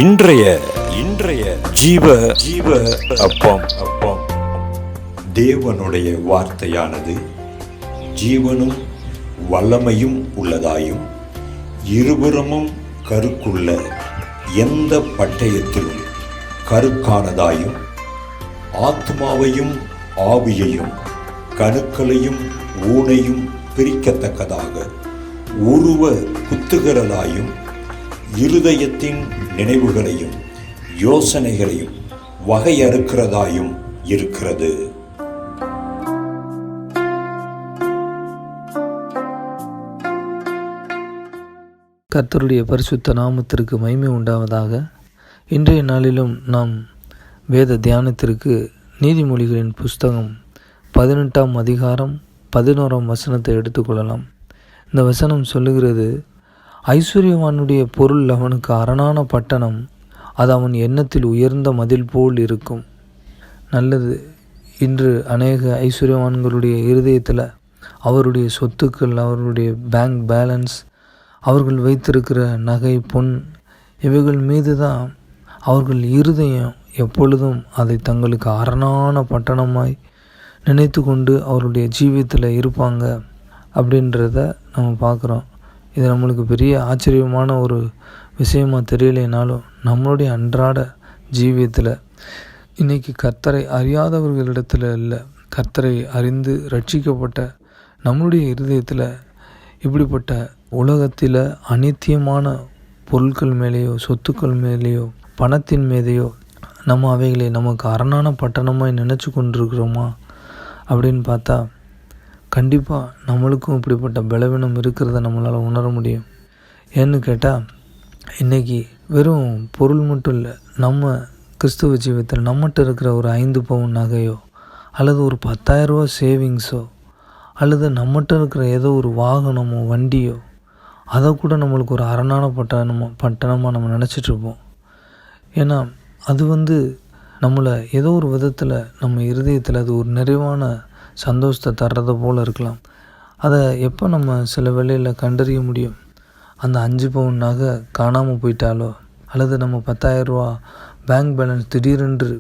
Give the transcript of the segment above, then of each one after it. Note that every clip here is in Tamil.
இன்றைய இன்றைய ஜீவ ஜீவ அப்பம் அப்பம் தேவனுடைய வார்த்தையானது ஜீவனும் வல்லமையும் உள்ளதாயும் இருபுறமும் கருக்குள்ள எந்த பட்டயத்திலும் கருக்கானதாயும் ஆத்மாவையும் ஆவியையும் கணுக்களையும் ஊனையும் பிரிக்கத்தக்கதாக உருவ குத்துகிறதாயும் இருதயத்தின் நினைவுகளையும் யோசனைகளையும் வகையறுக்கிறதாயும் இருக்கிறது. கர்த்தருடைய பரிசுத்த நாமத்திற்கு மகிமை உண்டாவதாக. இன்றைய நாளிலும் நாம் வேத தியானத்திற்கு நீதிமொழிகளின் புஸ்தகம் 18ஆம் அதிகாரம் 11ஆம் வசனத்தை எடுத்துக்கொள்ளலாம். இந்த வசனம் சொல்லுகிறது, ஐஸ்வர்யவானுடைய பொருள் அவனுக்கு அரணான பட்டணம், அது அவன் எண்ணத்தில் உயர்ந்த மதில் போல் இருக்கும். நல்லது. இன்று அநேக ஐஸ்வர்யவான்களுடைய இருதயத்தில் அவருடைய சொத்துக்கள், அவர்களுடைய பேங்க் பேலன்ஸ், அவர்கள் வைத்திருக்கிற நகை, பொன், இவைகள் மீது தான் அவர்கள் இருதயம் எப்பொழுதும் அதை தங்களுக்கு அரணான பட்டணமாய் நினைத்து கொண்டு அவருடைய ஜீவியத்தில் இருப்பாங்க அப்படின்றத நம்ம பார்க்குறோம். இது நம்மளுக்கு பெரிய ஆச்சரியமான ஒரு விஷயமாக தெரியலைனாலும் நம்மளுடைய அன்றாட ஜீவியத்தில் இன்றைக்கி கர்த்தரை அறியாதவர்களிடத்தில் இல்லை, கர்த்தரை அறிந்து ரட்சிக்கப்பட்ட நம்மளுடைய இருதயத்தில் இப்படிப்பட்ட உலகத்தில் அநித்தியமான பொருட்கள் மேலேயோ சொத்துக்கள் மேலேயோ பணத்தின் மீதையோ நம்ம அவைகளை நமக்கு அரணான பட்டணமாய் நினச்சி கொண்டிருக்கிறோமா அப்படின்னு பார்த்தா கண்டிப்பாக நம்மளுக்கும் இப்படிப்பட்ட பலவீனம் இருக்கிறத நம்மளால் உணர முடியும். ஏன்னு கேட்டால் இன்றைக்கி வெறும் பொருள் மட்டும் இல்லை, நம்ம கிறிஸ்துவ ஜீவியத்தில் நம்மகிட்ட இருக்கிற ஒரு 5 பவுன் நகையோ அல்லது ஒரு 10,000 ரூபா சேவிங்ஸோ அல்லது நம்மகிட்ட இருக்கிற ஏதோ ஒரு வாகனமோ வண்டியோ அதை கூட நம்மளுக்கு ஒரு அரணான பட்டணமாக நம்ம நினச்சிட்ருப்போம். ஏன்னா அது நம்மளை ஏதோ ஒரு விதத்தில் நம்ம இருதயத்தில் அது ஒரு நிறைவான சந்தோஷத்தை தர்றதை போல் இருக்கலாம். அதை எப்போ நம்ம சில வேளையில் கண்டறிய முடியும்? அந்த 5 பவுன் நகை காணாமல் போயிட்டாலோ அல்லது நம்ம 10,000 ரூபா பேங்க் பேலன்ஸ் திடீரென்று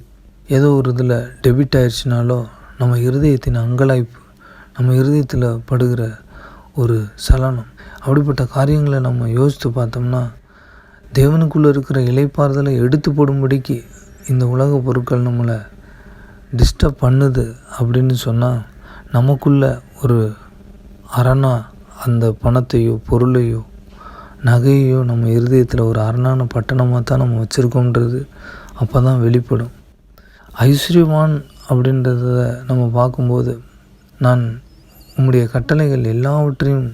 ஏதோ ஒரு இதில் டெபிட் ஆயிடுச்சுனாலோ நம்ம இருதயத்தின் அங்கலாய்ப்பு, நம்ம இருதயத்தில் படுகிற ஒரு சலனம், அப்படிப்பட்ட காரியங்களை நம்ம யோசித்து பார்த்தோம்னா தேவனுக்குள்ளே இருக்கிற இளைப்பாறுதலை எடுத்து போடும்படிக்கு இந்த உலக பொருட்கள் நம்மளை டிஸ்டர்ப் பண்ணுது அப்படின்னு சொன்னால் நமக்குள்ள ஒரு அரணா அந்த பணத்தையோ பொருளையோ நகையோ நம்ம இருதயத்தில் ஒரு அரணான பட்டணமாக தான் நம்ம வச்சுருக்கோன்றது அப்போ தான் வெளிப்படும். ஐஸ்வர்யவான் அப்படின்றத நம்ம பார்க்கும்போது, நான் உம்முடைய கட்டளைகள் எல்லாவற்றையும்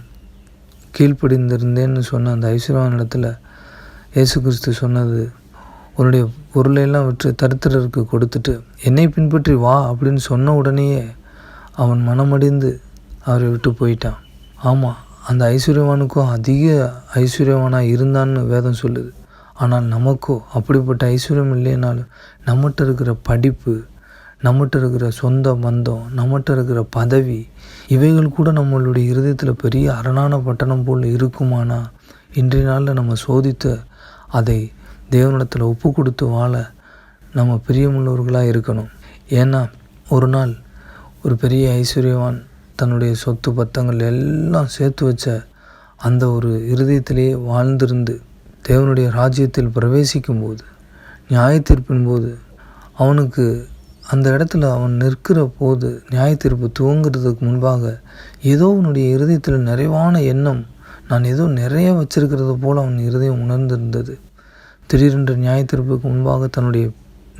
கீழ்ப்படிந்திருந்தேன்னு சொன்ன அந்த ஐஸ்வர்யவான் இடத்துல இயேசு கிறிஸ்து சொன்னது, உன்னுடைய பொருளையெல்லாம் விற்று தரித்திரருக்கு கொடுத்துட்டு என்னை பின்பற்றி வா அப்படின்னு சொன்ன உடனேயே அவன் மனமடிந்து அவரை விட்டு போயிட்டான். ஆமாம், அந்த ஐஸ்வர்யவானுக்கும் அதிக ஐஸ்வர்யவானாக இருந்தான்னு வேதம் சொல்லுது. ஆனால் நமக்கோ அப்படிப்பட்ட ஐஸ்வர்யம் இல்லைனாலும் நம்மகிட்ட இருக்கிற படிப்பு, நம்மகிட்ட இருக்கிற சொந்த பந்தம், நம்மகிட்ட இருக்கிற பதவி, இவைகள் கூட நம்மளுடைய இருதயத்தில் பெரிய அரணான பட்டணம் போல் இருக்குமானா இன்றைய நாளில் நம்ம சோதித்து அதை தேவனிடத்தில் ஒப்பு கொடுத்து வாழ நம்ம பிரியமுள்ளவர்களாக இருக்கணும். ஏன்னா ஒரு நாள் ஒரு பெரிய ஐஸ்வர்யவான் தன்னுடைய சொத்து பத்தங்கள் எல்லாம் சேர்த்து வச்ச அந்த ஒரு இருதயத்திலேயே வாழ்ந்திருந்து தேவனுடைய ராஜ்யத்தில் பிரவேசிக்கும்போது, நியாயத்தீர்ப்பின் போது, அவனுக்கு அந்த இடத்துல அவன் நிற்கிற போது, நியாயத்தீர்ப்பு துவங்கிறதுக்கு முன்பாக ஏதோ அவனுடைய இருதயத்தில் நிறைவான எண்ணம், நான் ஏதோ நிறைய வச்சிருக்கிறது போல் அவன் இருதயம் உணர்ந்திருந்தது. திடீரென்று நியாயத்தீர்ப்புக்கு முன்பாக தன்னுடைய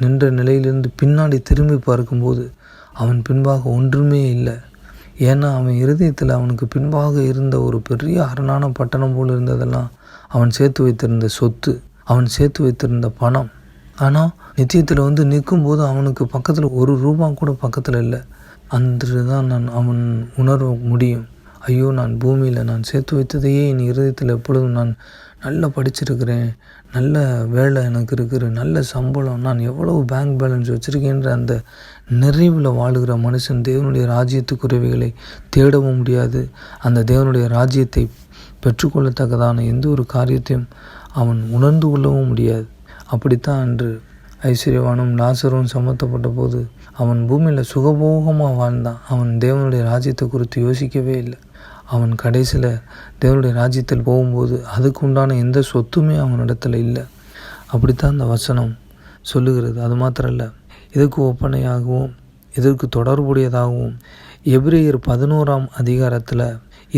நின்ற நிலையிலிருந்து பின்னாடி திரும்பி பார்க்கும்போது அவன் பின்பாக ஒன்றுமே இல்லை. ஏன்னா அவன் இருதயத்தில் அவனுக்கு பின்பாக இருந்த ஒரு பெரிய அரணான பட்டணம் போல் இருந்ததெல்லாம் அவன் சேர்த்து வைத்திருந்த சொத்து, அவன் சேர்த்து வைத்திருந்த பணம். ஆனால் நித்தியத்தில் நிற்கும்போது அவனுக்கு பக்கத்தில் ஒரு ரூபா கூட பக்கத்தில் இல்லை. அன்று தான் அவன் உணர முடியும், ஐயோ, நான் பூமியில் நான் சேர்த்து வைத்ததையே என் இருதயத்தில் எப்பொழுதும் நான் நல்லா படிச்சிருக்கிறேன், நல்ல வேலை எனக்கு இருக்குது, நல்ல சம்பளம், நான் எவ்வளவு பேங்க் பேலன்ஸ் வச்சுருக்கேன்ற அந்த நிறைவில் வாழுகிற மனுஷன் தேவனுடைய ராஜ்யத்துக்குரியவைகளை தேடவும் முடியாது. அந்த தேவனுடைய ராஜ்யத்தை பெற்றுக்கொள்ளத்தக்கதான எந்த ஒரு காரியத்தையும் அவன் உணர்ந்து கொள்ளவும் முடியாது. அப்படித்தான் அன்று ஐஸ்வர்யவானும் லாசரும் சமர்த்தப்பட்ட போது அவன் பூமியில் சுகபோகமாக வாழ்ந்தான். அவன் தேவனுடைய ராஜ்யத்தை குறித்து யோசிக்கவே இல்லை. அவன் கடைசியில் தேவனுடைய ராஜ்யத்தில் போகும்போது அதுக்கு உண்டான எந்த சொத்துமே அவனிடத்தில் இல்லை. அப்படித்தான் அந்த வசனம் சொல்லுகிறது. அது மாத்திரம் இல்லை, இதற்கு ஒப்பனையாகவும் இதற்கு தொடர்புடையதாகவும் எபிரேயர் 11ஆம் அதிகாரத்தில்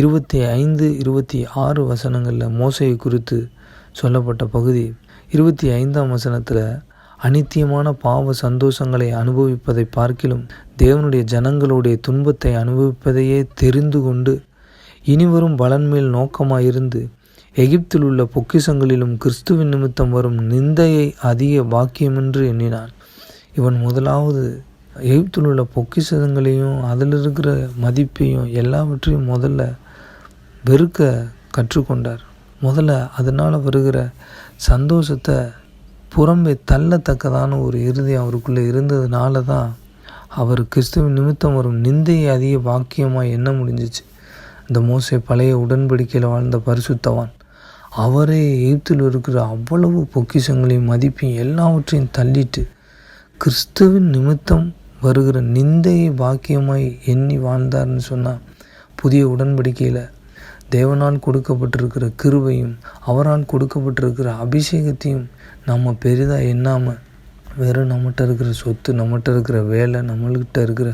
25-26 வசனங்களில் மோசையை குறித்து சொல்லப்பட்ட பகுதி 25ஆம் வசனத்தில் அநித்தியமான பாவ சந்தோஷங்களை அனுபவிப்பதை பார்க்கிலும் தேவனுடைய ஜனங்களுடைய துன்பத்தை அனுபவிப்பதையே தெரிந்து கொண்டு இனிவரும் பலன்மேல் நோக்கமாயிருந்து எகிப்தில் உள்ள பொக்கிஷங்களிலும் கிறிஸ்துவின் நிமித்தம் வரும் நிந்தையை அதிக பாக்கியமென்று எண்ணினான். இவன் முதலாவது எகிப்தில் உள்ள பொக்கிஷங்களையும் அதில் இருக்கிற மதிப்பையும் எல்லாவற்றையும் முதல்ல வெறுக்க கற்றுக்கொண்டார். முதல்ல அதனால் வருகிற சந்தோஷத்தை புறம்பே தள்ளத்தக்கதான ஒரு இறுதி அவருக்குள்ளே இருந்ததுனால தான் அவர் கிறிஸ்துவின் நிமித்தம் வரும் நிந்தையை அதிக பாக்கியமாக எண்ண முடிஞ்சிச்சு. இந்த மோசே பழைய உடன்படிக்கையில் வாழ்ந்த பரிசுத்தவான். அவரே எகிப்தில் இருக்கிற அவ்வளவு பொக்கிஷங்களையும் மதிப்பையும் எல்லாவற்றையும் தள்ளிட்டு கிறிஸ்துவின் நிமித்தம் வருகிற நிந்தையை பாக்கியமாய் எண்ணி வாழ்ந்தார்னு சொன்னால், புதிய உடன்படிக்கையில் தேவனால் கொடுக்கப்பட்டிருக்கிற கிருபையும் அவரால் கொடுக்கப்பட்டிருக்கிற அபிஷேகத்தையும் நம்ம பெரிதாக எண்ணாமல் வெறும் நம்மகிட்ட இருக்கிற சொத்து, நம்மகிட்ட இருக்கிற வேலை, நம்மள்கிட்ட இருக்கிற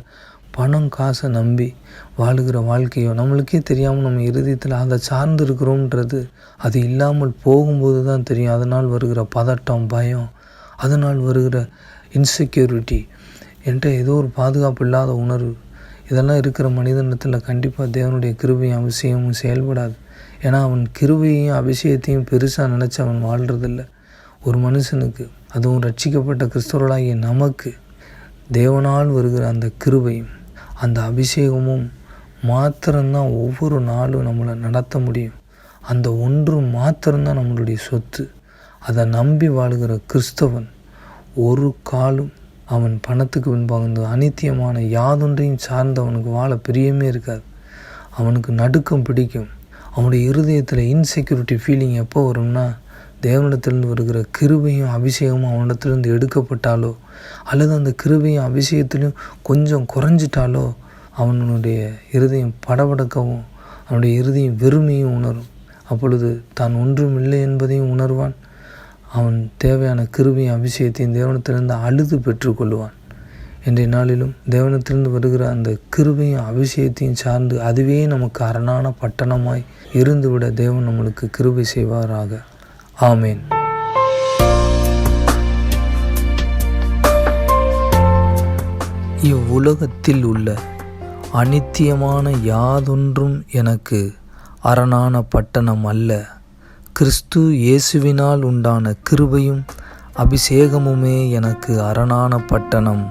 பணம் காசை நம்பி வாழுகிற வாழ்க்கையோ நம்மளுக்கே தெரியாமல் நம்ம இருதயத்தில் அதை சார்ந்து இருக்கிறோன்றது அது இல்லாமல் போகும்போது தான் தெரியும். அதனால் வருகிற பதட்டம், பயம், அதனால் வருகிற இன்செக்யூரிட்டி, என்கிட்ட ஏதோ ஒரு பாதுகாப்பு இல்லாத உணர்வு, இதெல்லாம் இருக்கிற மனிதனத்தில் கண்டிப்பாக தேவனுடைய கிருபையும் அபிஷேகமும் செயல்படாது. ஏன்னா அவன் கிருபையையும் அபிஷேகத்தையும் பெருசாக நினச்சி அவன் வாழ்கிறதில்ல. ஒரு மனுஷனுக்கு, அதுவும் ரட்சிக்கப்பட்ட கிறிஸ்தவர்களாகிய நமக்கு தேவனால் வருகிற அந்த கிருபையும் அந்த அபிஷேகமும் மாத்திரம்தான் ஒவ்வொரு நாளும் நம்மளை நடத்த முடியும். அந்த ஒன்று மாத்திரம்தான் நம்மளுடைய சொத்து. அதை நம்பி வாழுகிற கிறிஸ்தவன் ஒரு காலும் அவன் பணத்துக்கு பின்பாக இந்த அநித்தியமான யாதொன்றையும் சார்ந்து அவனுக்கு வாழ பிரியமே இருக்காது. அவனுக்கு நடுக்கம் பிடிக்கும். அவனுடைய இருதயத்தில் இன்செக்யூரிட்டி ஃபீலிங் எப்போ வரும்னா, தேவனிடத்திலிருந்து வருகிற கிருபையும் அபிஷேகமும் அவனிடத்திலிருந்து எடுக்கப்பட்டாலோ அல்லது அந்த கிருபையும் அபிஷேகத்திலையும் கொஞ்சம் குறைஞ்சிட்டாலோ அவனுடைய இருதயம் படபடக்கவும் அவனுடைய இருதயம் வெறுமையும் உணரும். அப்பொழுது தான் ஒன்றும் இல்லை என்பதையும் உணர்வான். அவன் தேவையான கிருபையும் அபிஷேகத்தையும் தேவனத்திலிருந்து அழுது பெற்றுக்கொள்வான். இன்றைய நாளிலும் தேவனத்திலிருந்து வருகிற அந்த கிருபையும் அபிஷேகத்தையும் சார்ந்து அதுவே நமக்கு அரணான பட்டணமாய் இருந்துவிட தேவன் நம்மளுக்கு கிருபை செய்வாராக. ஆமேன். இவ்வுலகத்தில் உள்ள அநித்தியமான யாதொன்றும் எனக்கு அரணான பட்டணம் அல்ல. கிறிஸ்து இயேசுவினால் உண்டான கிருபையும் அபிஷேகமுமே எனக்கு அரணான பட்டணம்.